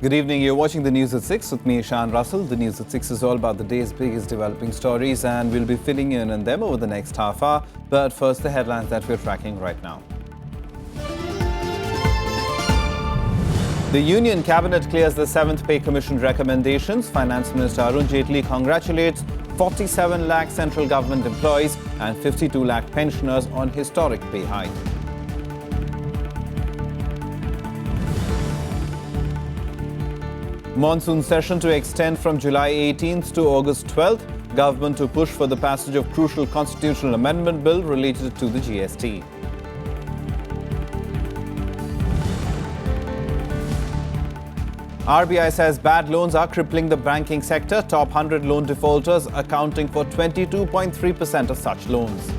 Good evening. You're watching the News at 6 with me, Shan Russell. The News at 6 is all about the day's biggest developing stories, and we'll be filling in on them over the next half hour. But first, the headlines that we're tracking right now. The Union Cabinet clears the 7th Pay Commission recommendations. Finance Minister Arun Jaitley congratulates 47 lakh central government employees and 52 lakh pensioners on historic pay hike. Monsoon session to extend from July 18th to August 12th. Government to push for the passage of crucial constitutional amendment bill related to the GST. RBI says bad loans are crippling the banking sector. Top 100 loan defaulters accounting for 22.3% of such loans.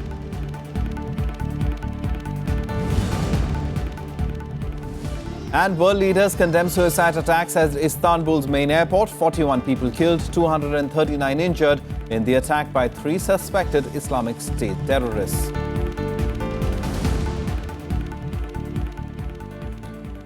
And world leaders condemn suicide attacks at Istanbul's main airport. 41 people killed, 239 injured in the attack by 3 suspected Islamic State terrorists.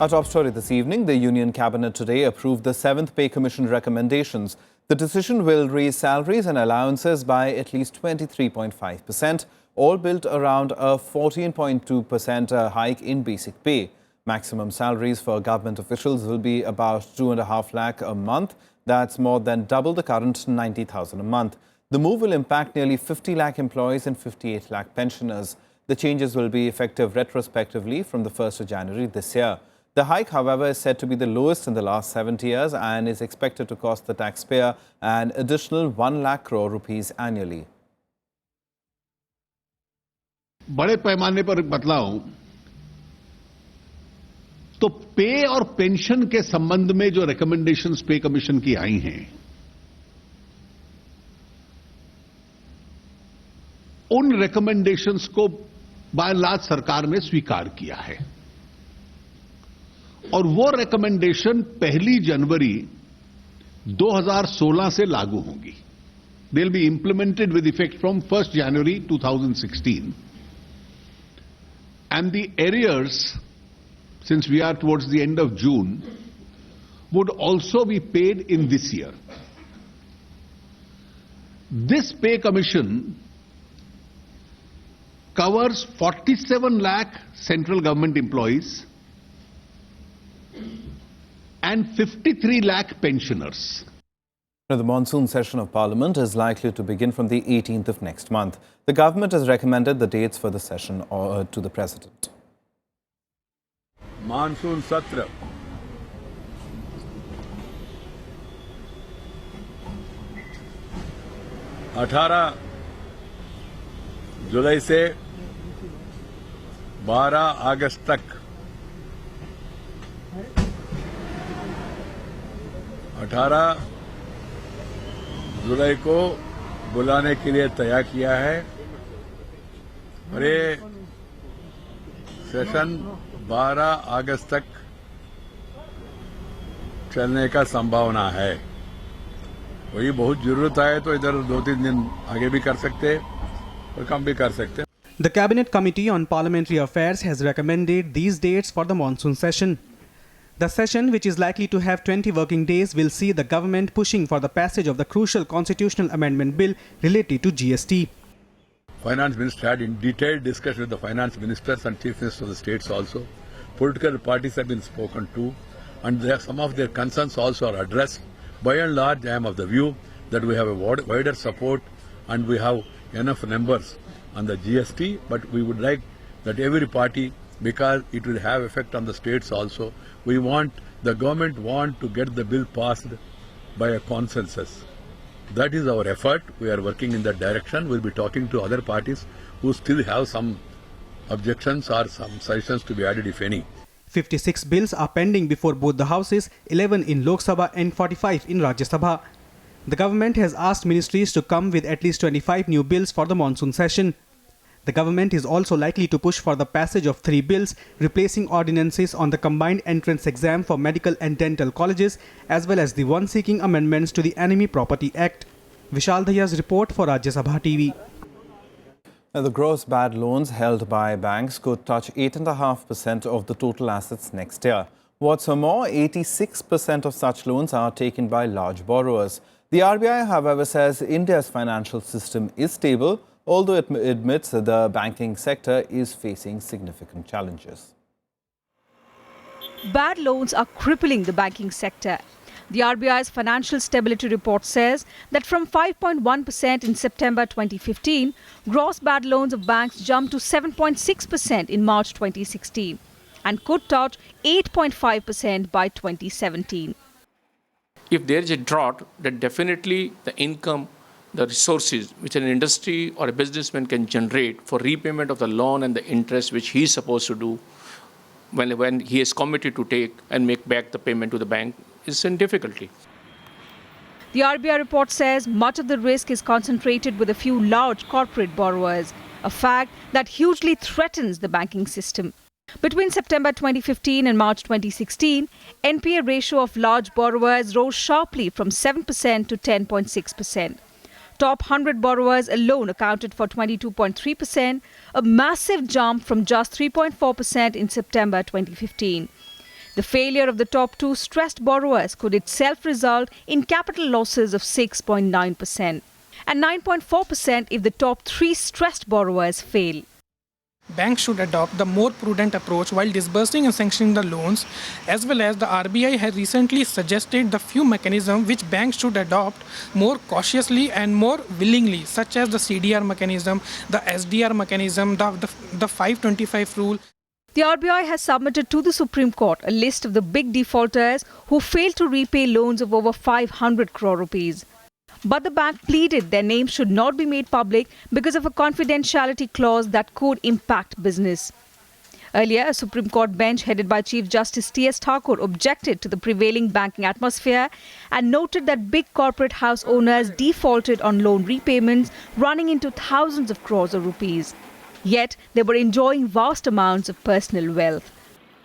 Our top story this evening, the Union Cabinet today approved the 7th Pay Commission recommendations. The decision will raise salaries and allowances by at least 23.5%, all built around a 14.2% hike in basic pay. Maximum salaries for government officials will be about 2.5 lakh a month. That's more than double the current 90,000 a month. The move will impact nearly 50 lakh employees and 58 lakh pensioners. The changes will be effective retrospectively from the 1st of January this year. The hike, however, is said to be the lowest in the last 70 years and is expected to cost the taxpayer an additional 1 lakh crore rupees annually. बड़े पैमाने पर बदलाव तो पे और pension के संबंध में जो रिकमेंडेशंस पे कमीशन की आई हैं, उन रिकमेंडेशंस को बाय लार्ज सरकार ने स्वीकार किया है और वो रिकमेंडेशन 1 जनवरी 2016 से लागू होंगी. They will be implemented with effect from 1 January 2016 and the arrears, since we are towards the end of June, would also be paid in this year. This pay commission covers 47 lakh central government employees and 53 lakh pensioners. The monsoon session of Parliament is likely to begin from the 18th of next month. The government has recommended the dates for the session to the President. Monsoon सत्र 18 जुलाई से 12 अगस्त तक 18 जुलाई को बुलाने के लिए तैयार किया है और ये सेशन 12 अगस्त तक चलने का संभावना है. वही बहुत जरूरत है तो इधर 2-3 दिन आगे भी कर सकते और कम भी कर सकते. The Cabinet Committee on Parliamentary Affairs has recommended these dates for the monsoon session. The session, which is likely to have 20 working days, will see the government pushing for the passage of the crucial constitutional amendment bill related to GST. Finance Minister had in detailed discussion with the Finance Ministers and Chief Ministers of the states also. Political parties have been spoken to and some of their concerns also are addressed. By and large, I am of the view that we have a wider support and we have enough numbers on the GST, but we would like that every party, because it will have effect on the states also, the government want to get the bill passed by a consensus. That is our effort. We are working in that direction. We'll be talking to other parties who still have some objections or some suggestions to be added, if any. 56 bills are pending before both the houses, 11 in Lok Sabha and 45 in Rajya Sabha. The government has asked ministries to come with at least 25 new bills for the monsoon session. The government is also likely to push for the passage of 3 bills replacing ordinances on the combined entrance exam for medical and dental colleges, as well as the one seeking amendments to the Enemy Property Act. Vishal Dahiya's report for Rajya Sabha TV. The gross bad loans held by banks could touch 8.5% of the total assets next year. What's more, 86% of such loans are taken by large borrowers. The RBI, however, says India's financial system is stable, although it admits that the banking sector is facing significant challenges. Bad loans are crippling the banking sector. The RBI's Financial Stability Report says that from 5.1% in September 2015, gross bad loans of banks jumped to 7.6% in March 2016 and could touch 8.5% by 2017. If there is a drought, then definitely the income, the resources which an industry or a businessman can generate for repayment of the loan and the interest which he is supposed to do when he is committed to take and make back the payment to the bank is in difficulty. The RBI report says much of the risk is concentrated with a few large corporate borrowers, a fact that hugely threatens the banking system. Between September 2015 and March 2016, NPA ratio of large borrowers rose sharply from 7% to 10.6%. Top 100 borrowers alone accounted for 22.3%, a massive jump from just 3.4% in September 2015. The failure of the top 2 stressed borrowers could itself result in capital losses of 6.9% and 9.4% if the top 3 stressed borrowers fail. Banks should adopt the more prudent approach while disbursing and sanctioning the loans, as well as the RBI has recently suggested the few mechanisms which banks should adopt more cautiously and more willingly, such as the CDR mechanism, the SDR mechanism, the 525 rule. The RBI has submitted to the Supreme Court a list of the big defaulters who failed to repay loans of over 500 crore rupees. But the bank pleaded their names should not be made public because of a confidentiality clause that could impact business. Earlier, a Supreme Court bench headed by Chief Justice T.S. Thakur objected to the prevailing banking atmosphere and noted that big corporate house owners defaulted on loan repayments running into thousands of crores of rupees. Yet, they were enjoying vast amounts of personal wealth.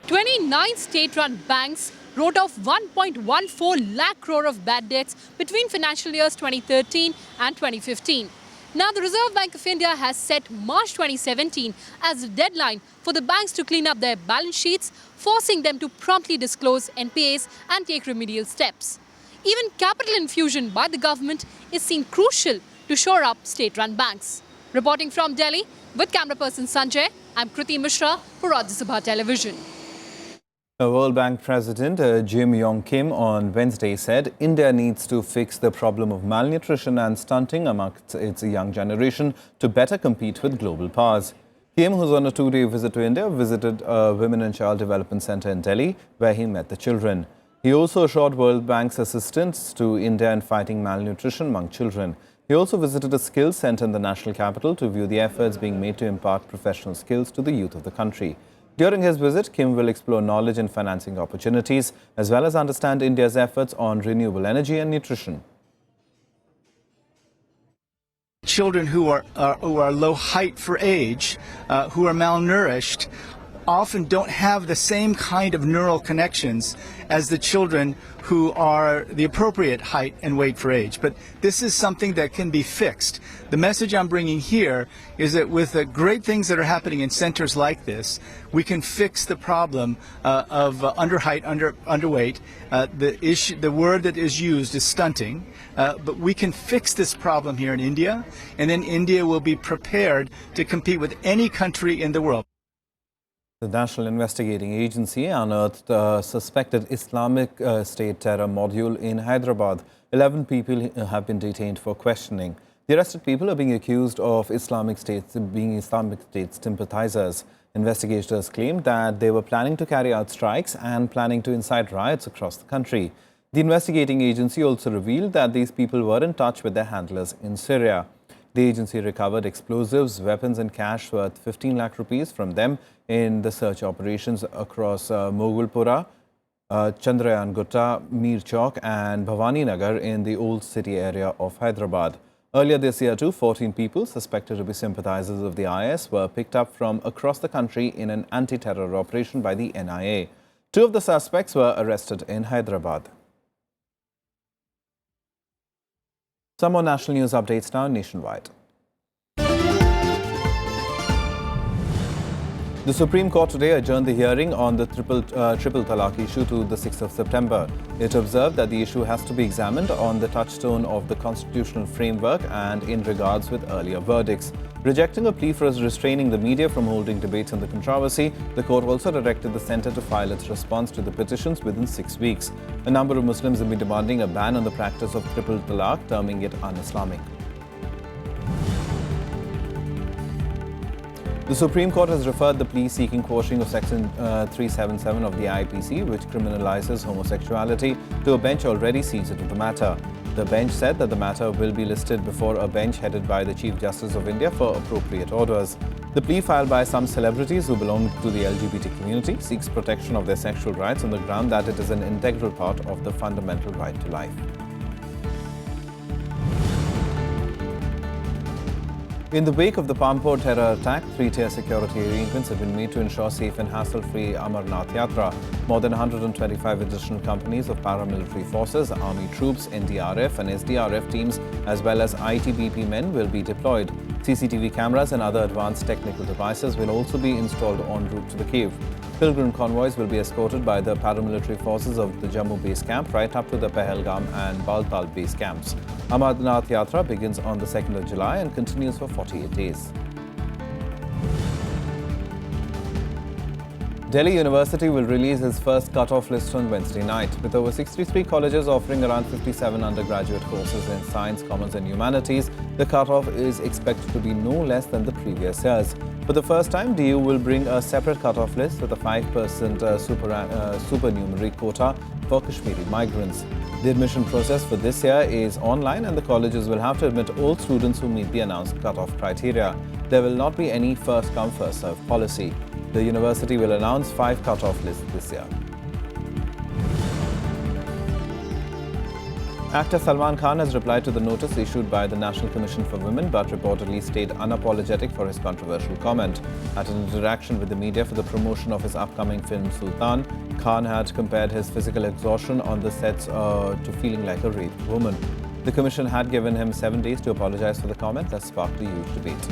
29 state-run banks wrote off 1.14 lakh crore of bad debts between financial years 2013 and 2015. Now, the Reserve Bank of India has set March 2017 as the deadline for the banks to clean up their balance sheets, forcing them to promptly disclose NPAs and take remedial steps. Even capital infusion by the government is seen crucial to shore up state-run banks. Reporting from Delhi with camera person Sanjay, I'm Kriti Mishra for Rajya Sabha Television. World Bank President Jim Yong Kim on Wednesday said India needs to fix the problem of malnutrition and stunting amongst its young generation to better compete with global powers. Kim, who's on a 2-day visit to India, visited a Women and Child Development Centre in Delhi, where he met the children. He also assured World Bank's assistance to India in fighting malnutrition among children. He also visited a skills centre in the national capital to view the efforts being made to impart professional skills to the youth of the country. During his visit, Kim will explore knowledge and financing opportunities, as well as understand India's efforts on renewable energy and nutrition. Children who are low height for age, who are malnourished, often don't have the same kind of neural connections as the children who are the appropriate height and weight for age. But this is something that can be fixed. The message I'm bringing here is that with the great things that are happening in centers like this, we can fix the problem of underheight, underweight. The word that is used is stunting, but we can fix this problem here in India, and then India will be prepared to compete with any country in the world. The National Investigating Agency unearthed a suspected Islamic State terror module in Hyderabad. 11 people have been detained for questioning. The arrested people are being accused of being Islamic State sympathizers. Investigators claimed that they were planning to carry out strikes and planning to incite riots across the country. The investigating agency also revealed that these people were in touch with their handlers in Syria. The agency recovered explosives, weapons and cash worth 15 lakh rupees from them in the search operations across Moghulpura, Chandrayan Gutta, Mir Chowk and Bhavani Nagar in the Old City area of Hyderabad. Earlier this year too, 14 people suspected to be sympathizers of the IS were picked up from across the country in an anti-terror operation by the NIA. 2 of the suspects were arrested in Hyderabad. Some more national news updates now nationwide. The Supreme Court today adjourned the hearing on the triple talaq issue to the 6th of September. It observed that the issue has to be examined on the touchstone of the constitutional framework and in regards with earlier verdicts. Rejecting a plea for restraining the media from holding debates on the controversy, the court also directed the centre to file its response to the petitions within 6 weeks. A number of Muslims have been demanding a ban on the practice of triple talaq, terming it un-Islamic. The Supreme Court has referred the plea seeking quashing of Section 377 of the IPC, which criminalizes homosexuality, to a bench already seated with the matter. The bench said that the matter will be listed before a bench headed by the Chief Justice of India for appropriate orders. The plea filed by some celebrities who belong to the LGBT community seeks protection of their sexual rights on the ground that it is an integral part of the fundamental right to life. In the wake of the Pampore terror attack, three-tier security arrangements have been made to ensure safe and hassle-free Amarnath Yatra. More than 125 additional companies of paramilitary forces, army troops, NDRF and SDRF teams, as well as ITBP men will be deployed. CCTV cameras and other advanced technical devices will also be installed en route to the cave. Pilgrim convoys will be escorted by the paramilitary forces of the Jammu base camp right up to the Pahalgam and Baltal base camps. Amarnath Yatra begins on the 2nd of July and continues for 48 days. Delhi University will release its first cut-off list on Wednesday night. With over 63 colleges offering around 57 undergraduate courses in science, commerce and humanities, the cut-off is expected to be no less than the previous years. For the first time, DU will bring a separate cut-off list with a 5% supernumerary quota for Kashmiri migrants. The admission process for this year is online and the colleges will have to admit all students who meet the announced cut-off criteria. There will not be any first-come, first-served policy. The university will announce 5 cut-off lists this year. Actor Salman Khan has replied to the notice issued by the National Commission for Women but reportedly stayed unapologetic for his controversial comment. At an interaction with the media for the promotion of his upcoming film Sultan, Khan had compared his physical exhaustion on the sets to feeling like a raped woman. The Commission had given him 7 days to apologize for the comment that sparked a huge debate.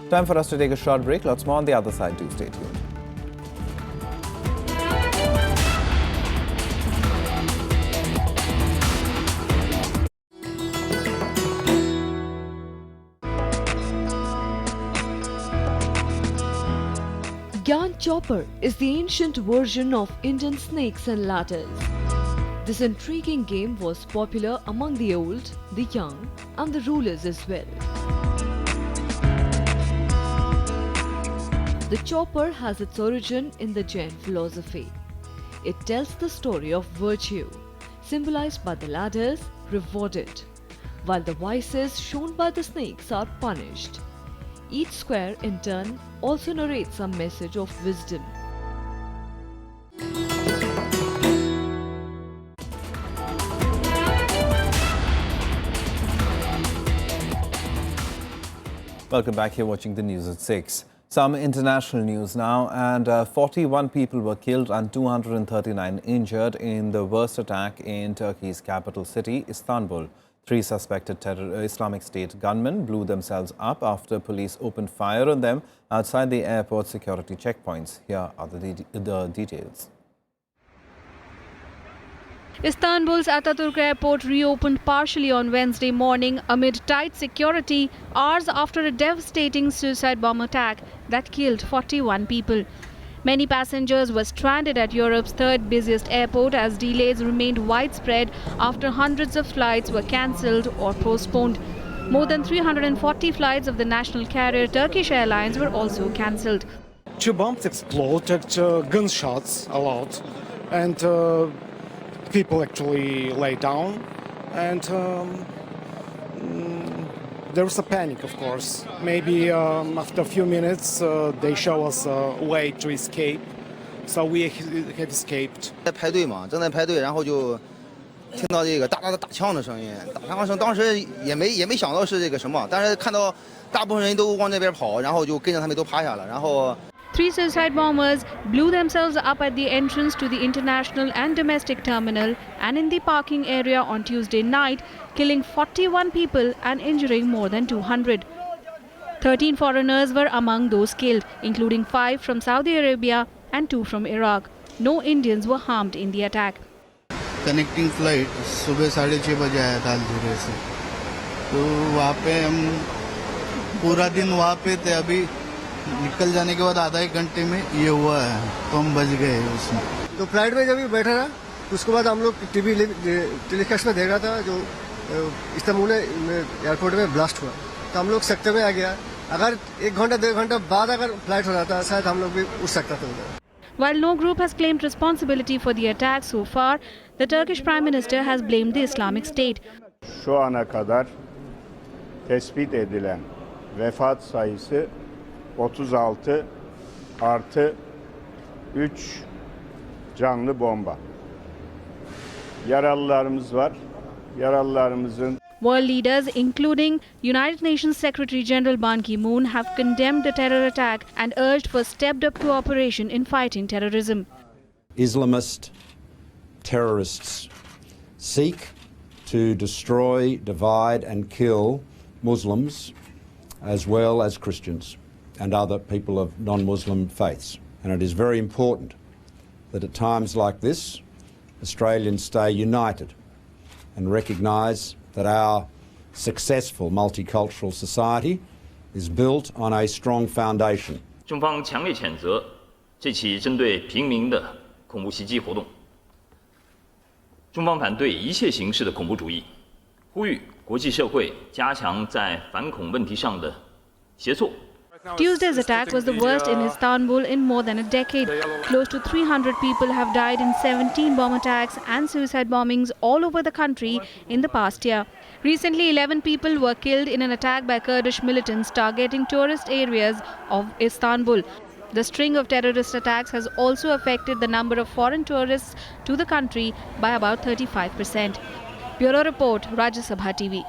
Time for us to take a short break. Lots more on the other side. Do stay tuned. Gyan Chopper is the ancient version of Indian snakes and ladders. This intriguing game was popular among the old, the young and the rulers as well. The chopper has its origin in the Jain philosophy. It tells the story of virtue, symbolized by the ladders, rewarded, while the vices shown by the snakes are punished. Each square, in turn, also narrates a message of wisdom. Welcome back. Here watching the news at 6. Some international news now, and 41 people were killed and 239 injured in the worst attack in Turkey's capital city, Istanbul. 3 suspected Islamic State gunmen blew themselves up after police opened fire on them outside the airport security checkpoints. Here are the details. Istanbul's Ataturk airport reopened partially on Wednesday morning amid tight security hours after a devastating suicide bomb attack that killed 41 people. Many passengers were stranded at Europe's 3rd busiest airport as delays remained widespread after hundreds of flights were cancelled or postponed. More than 340 flights of the national carrier Turkish Airlines were also cancelled. 2 bombs exploded, gunshots a lot, and people actually lay down, and there was a panic, of course. Maybe after a few minutes they show us a way to escape, so we have escaped. 在排队嘛，正在排队，然后就听到这个大大的打枪的声音，打枪声，当时也没想到是这个什么，但是看到大部分人都往那边跑，然后就跟着他们都趴下了，然后。 3 suicide bombers blew themselves up at the entrance to the international and domestic terminal and in the parking area on Tuesday night, killing 41 people and injuring more than 200. 13 foreigners were among those killed, including 5 from Saudi Arabia and 2 from Iraq. No Indians were harmed in the attack. Connecting flight सुबह 6:30 बजे आया था अलजीरे से, तो वहाँ पे हम पूरा दिन वहाँ पे थे. अभी निकल जाने के बाद आधा 1 घंटे में ये हुआ है, तो हम बच गए उसमें. तो फ्लाइट में जब बैठा था, उसके बाद हम लोग टीवी टेलीकास्ट में देख रहा था जो इस्तांबुल एयरपोर्ट में ब्लास्ट हुआ, तो हम लोग सेक्टर में आ गया. अगर 1 घंटा 2 घंटा बाद अगर फ्लाइट हो जाता शायद हम लोग भी उठ सकता था उधर. While no group has claimed responsibility for the attack so far, the Turkish Prime Minister has blamed the Islamic State. Şu ana kadar tespit edilen vefat sayısı 36 artı 3 canlı bomba. Yaralılarımız var. Yaralılarımızın World leaders, including United Nations Secretary General Ban Ki-moon, have condemned the terror attack and urged for stepped-up cooperation in fighting terrorism. Islamist terrorists seek to destroy, divide and kill Muslims as well as Christians and other people of non-Muslim faiths. And it is very important that at times like this, Australians stay united and recognise that our successful multicultural society is built on a strong foundation. 中方强烈谴责这起针对平民的恐怖袭击活动。中方反对一切形式的恐怖主义，呼吁国际社会加强在反恐问题上的协作。 Tuesday's attack was the worst in Istanbul in more than a decade. Close to 300 people have died in 17 bomb attacks and suicide bombings all over the country in the past year. Recently, 11 people were killed in an attack by Kurdish militants targeting tourist areas of Istanbul. The string of terrorist attacks has also affected the number of foreign tourists to the country by about 35%. Bureau Report, Rajya Sabha TV.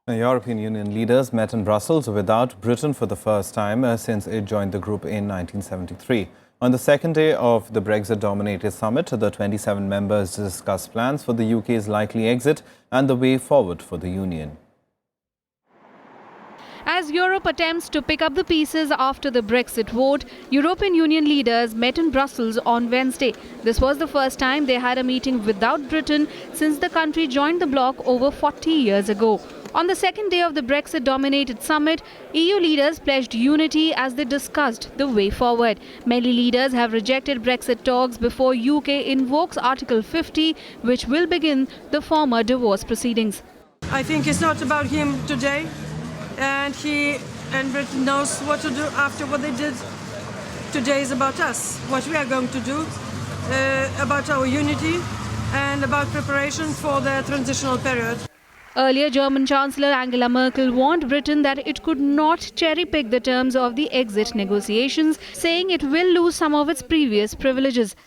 European Union leaders met in Brussels without Britain for the first time since it joined the group in 1973. On the second day of the Brexit-dominated summit, the 27 members discussed plans for the UK's likely exit and the way forward for the Union. As Europe attempts to pick up the pieces after the Brexit vote, European Union leaders met in Brussels on Wednesday. This was the first time they had a meeting without Britain since the country joined the bloc over 40 years ago. On the second day of the Brexit-dominated summit, EU leaders pledged unity as they discussed the way forward. Many leaders have rejected Brexit talks before UK invokes Article 50, which will begin the former divorce proceedings. I think it's not about him today, and he and Britain knows what to do after what they did. Today is about us, what we are going to do, about our unity and about preparation for the transitional period. Earlier, German Chancellor Angela Merkel warned Britain that it could not cherry-pick the terms of the exit negotiations, saying it will lose some of its previous privileges.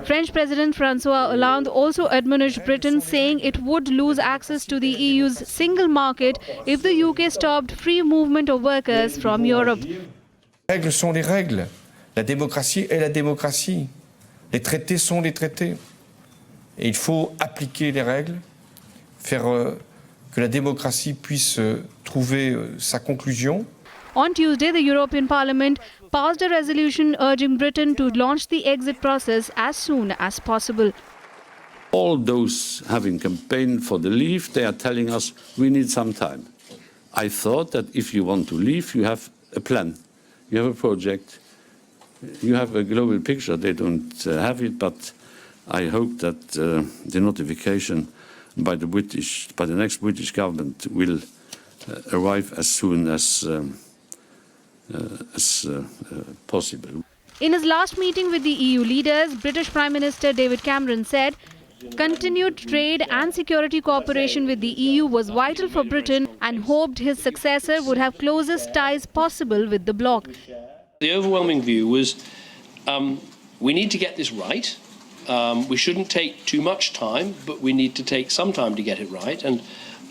French President François Hollande also admonished Britain, saying it would lose access to the EU's single market if the UK stopped free movement of workers from Europe. Les règles sont les règles. La démocratie est la démocratie. Les traités sont les traités. Et il faut appliquer les règles, faire que la démocratie puisse trouver sa conclusion. On Tuesday, the European Parliament passed a resolution urging Britain to launch the exit process as soon as possible. All those having campaigned for the leave, they are telling us we need some time. I thought that if you want to leave, you have a plan, you have a project, you have a global picture. They don't have it, but I hope that the notification by the next British government will arrive as soon as possible. In his last meeting with the EU leaders, British Prime Minister David Cameron said continued trade and security cooperation with the EU was vital for Britain and hoped his successor would have closest ties possible with the bloc. The overwhelming view was we need to get this right. We shouldn't take too much time, but we need to take some time to get it right. And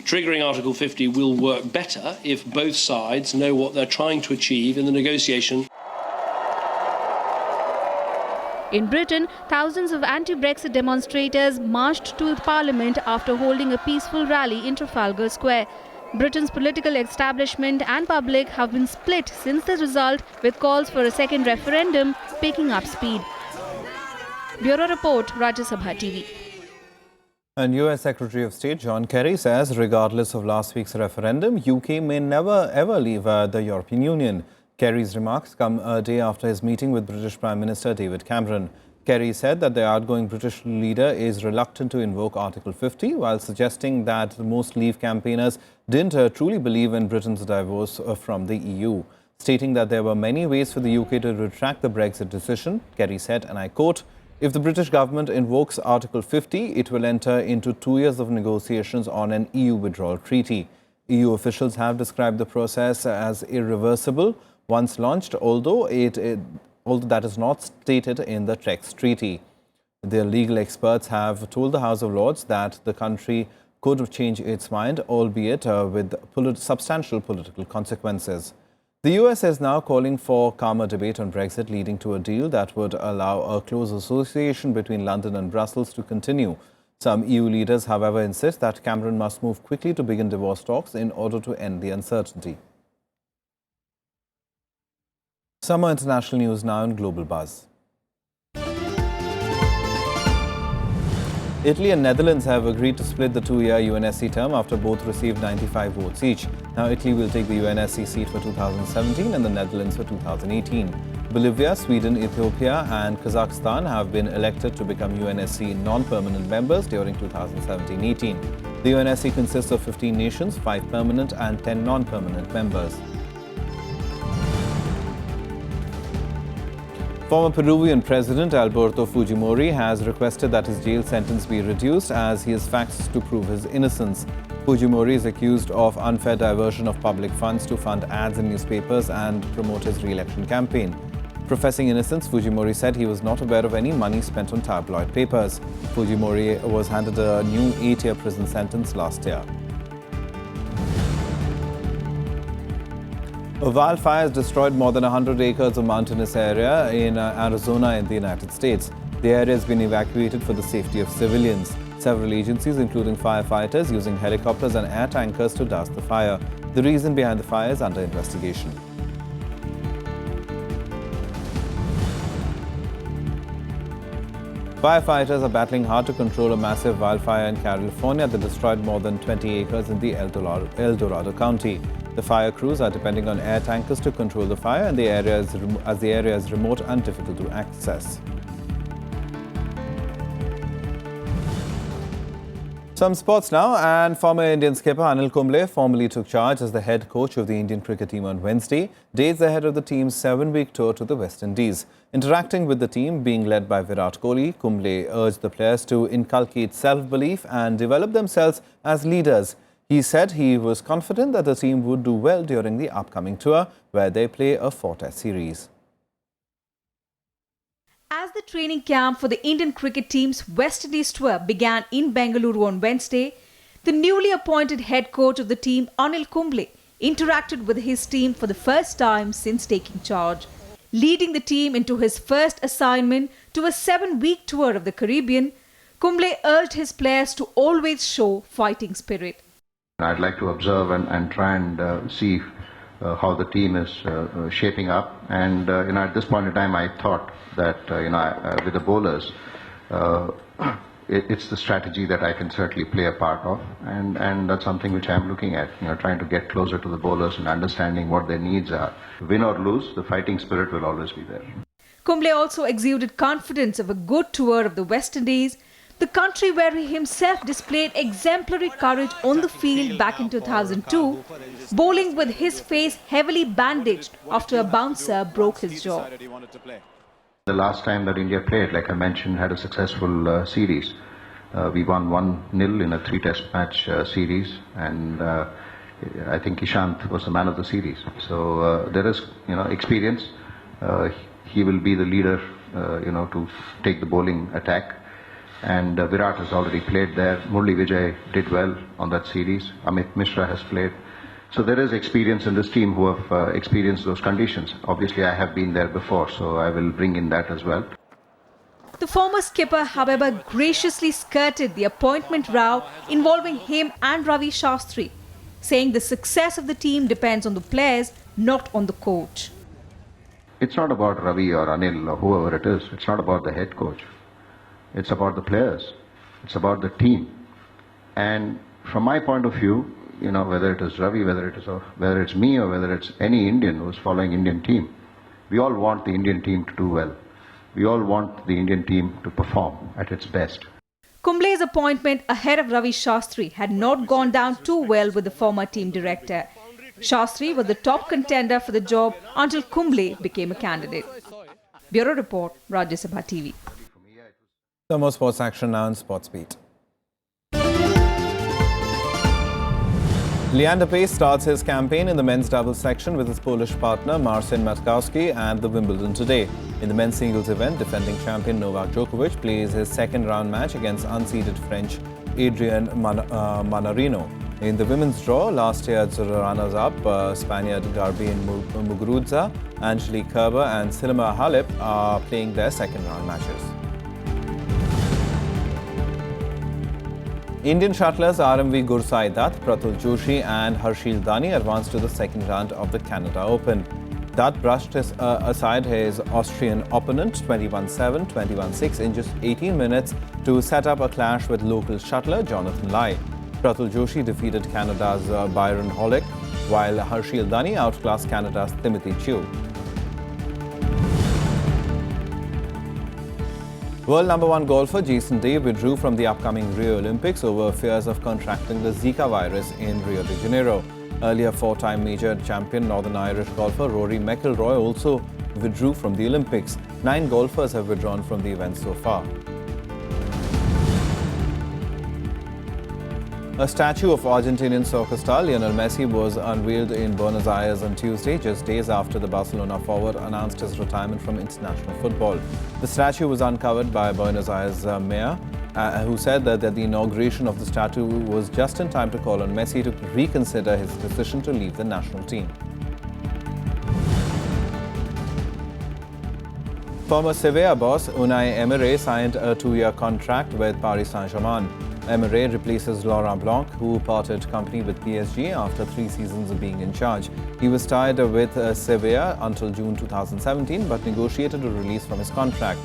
triggering Article 50 will work better if both sides know what they're trying to achieve in the negotiation. In Britain, thousands of anti-Brexit demonstrators marched to Parliament after holding a peaceful rally in Trafalgar Square. Britain's political establishment and public have been split since the result, with calls for a second referendum picking up speed. Bureau Report, Rajya Sabha TV. And US Secretary of State John Kerry says regardless of last week's referendum, UK may never ever leave the European Union. Kerry's remarks come a day after his meeting with British Prime Minister David Cameron. Kerry said that the outgoing British leader is reluctant to invoke Article 50, while suggesting that most Leave campaigners didn't truly believe in Britain's divorce from the EU. Stating that there were many ways for the UK to retract the Brexit decision, Kerry said, and I quote, "If the British government invokes Article 50, it will enter into 2 years of negotiations on an EU withdrawal treaty. EU officials have described the process as irreversible once launched, although that is not stated in the text treaty. The legal experts have told the House of Lords that the country could change its mind, albeit with substantial political consequences. The US is now calling for calmer debate on Brexit, leading to a deal that would allow a close association between London and Brussels to continue. Some EU leaders, however, insist that Cameron must move quickly to begin divorce talks in order to end the uncertainty. Summer international news now in Global Buzz. Italy and Netherlands have agreed to split the 2-year UNSC term after both received 95 votes each. Now Italy will take the UNSC seat for 2017 and the Netherlands for 2018. Bolivia, Sweden, Ethiopia and Kazakhstan have been elected to become UNSC non-permanent members during 2017-18. The UNSC consists of 15 nations, 5 permanent and 10 non-permanent members. Former Peruvian President Alberto Fujimori has requested that his jail sentence be reduced as he has facts to prove his innocence. Fujimori is accused of unfair diversion of public funds to fund ads in newspapers and promote his re-election campaign. Professing innocence, Fujimori said he was not aware of any money spent on tabloid papers. Fujimori was handed a new 8-year prison sentence last year. A wildfire has destroyed more than 100 acres of mountainous area in Arizona in the United States. The area has been evacuated for the safety of civilians. Several agencies, including firefighters, using helicopters and air tankers to douse the fire. The reason behind the fire is under investigation. Firefighters are battling hard to control a massive wildfire in California that destroyed more than 20 acres in the El Dorado County. The fire crews are depending on air tankers to control the fire, and the area is remote and difficult to access. Some sports now, and former Indian skipper Anil Kumble formally took charge as the head coach of the Indian cricket team on Wednesday, days ahead of the team's 7-week tour to the West Indies. Interacting with the team being led by Virat Kohli, Kumble urged the players to inculcate self-belief and develop themselves as leaders. He said he was confident that the team would do well during the upcoming tour, where they play a 4-test series. As the training camp for the Indian cricket team's West Indies tour began in Bengaluru on Wednesday, the newly appointed head coach of the team, Anil Kumble, interacted with his team for the first time since taking charge. Leading the team into his first assignment to a 7-week tour of the Caribbean, Kumble urged his players to always show fighting spirit. I'd like to observe and try and see how the team is shaping up. And at this point in time, I thought that with the bowlers, it's the strategy that I can certainly play a part of, and that's something which I'm looking at. Trying to get closer to the bowlers and understanding what their needs are. Win or lose, the fighting spirit will always be there. Kumble also exuded confidence of a good tour of the West Indies, the country where he himself displayed exemplary courage on the field back in 2002, bowling with his face heavily bandaged after a bouncer broke his jaw. The last time that India played, like I mentioned, had a successful series. We won 1-0 in a 3-test match series, and I think Ishant was the man of the series. So there is, experience. He will be the leader, to take the bowling attack. And Virat has already played there. Murli Vijay did well on that series. Amit Mishra has played. So there is experience in this team who have experienced those conditions. Obviously, I have been there before, so I will bring in that as well. The former skipper, however, graciously skirted the appointment row involving him and Ravi Shastri, saying the success of the team depends on the players, not on the coach. It's not about Ravi or Anil or whoever it is. It's not about the head coach. It's about the players. It's about the team. And from my point of view, you know, whether it is Ravi, whether it's me, or whether it's any Indian who's following Indian team, we all want the Indian team to do well. We all want the Indian team to perform at its best. Kumble's appointment ahead of Ravi Shastri had not gone down too well with the former team director. Shastri was the top contender for the job until Kumble became a candidate. Bureau Report, Rajya Sabha TV. Some more sports action now on Sports Beat. Leander Paes starts his campaign in the men's doubles section with his Polish partner Marcin Matkowski at the Wimbledon today. In the men's singles event, defending champion Novak Djokovic plays his second-round match against unseeded French Adrian Manarino. In the women's draw, last year's runners-up Spaniard Garbine Muguruza, Angelique Kerber and Silema Halep are playing their second-round matches. Indian shuttlers RMV Gursai Dutt, Pratul Joshi and Harshil Dani advanced to the second round of the Canada Open. Dutt brushed aside his Austrian opponent 21-7, 21-6 in just 18 minutes to set up a clash with local shuttler Jonathan Lai. Pratul Joshi defeated Canada's Byron Holick, while Harshil Dani outclassed Canada's Timothy Chu. World #1 golfer Jason Day withdrew from the upcoming Rio Olympics over fears of contracting the Zika virus in Rio de Janeiro. Earlier four-time major champion Northern Irish golfer Rory McIlroy also withdrew from the Olympics. 9 golfers have withdrawn from the event so far. A statue of Argentinian soccer star Lionel Messi was unveiled in Buenos Aires on Tuesday, just days after the Barcelona forward announced his retirement from international football. The statue was uncovered by Buenos Aires mayor, who said that the inauguration of the statue was just in time to call on Messi to reconsider his decision to leave the national team. Former Sevilla boss Unai Emery signed a 2-year contract with Paris Saint-Germain. Emery replaces Laurent Blanc, who parted company with PSG after 3 seasons of being in charge. He was tied with Sevilla until June 2017, but negotiated a release from his contract.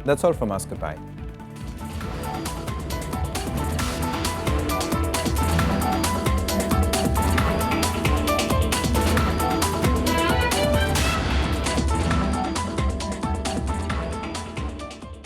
That's all from us. Goodbye.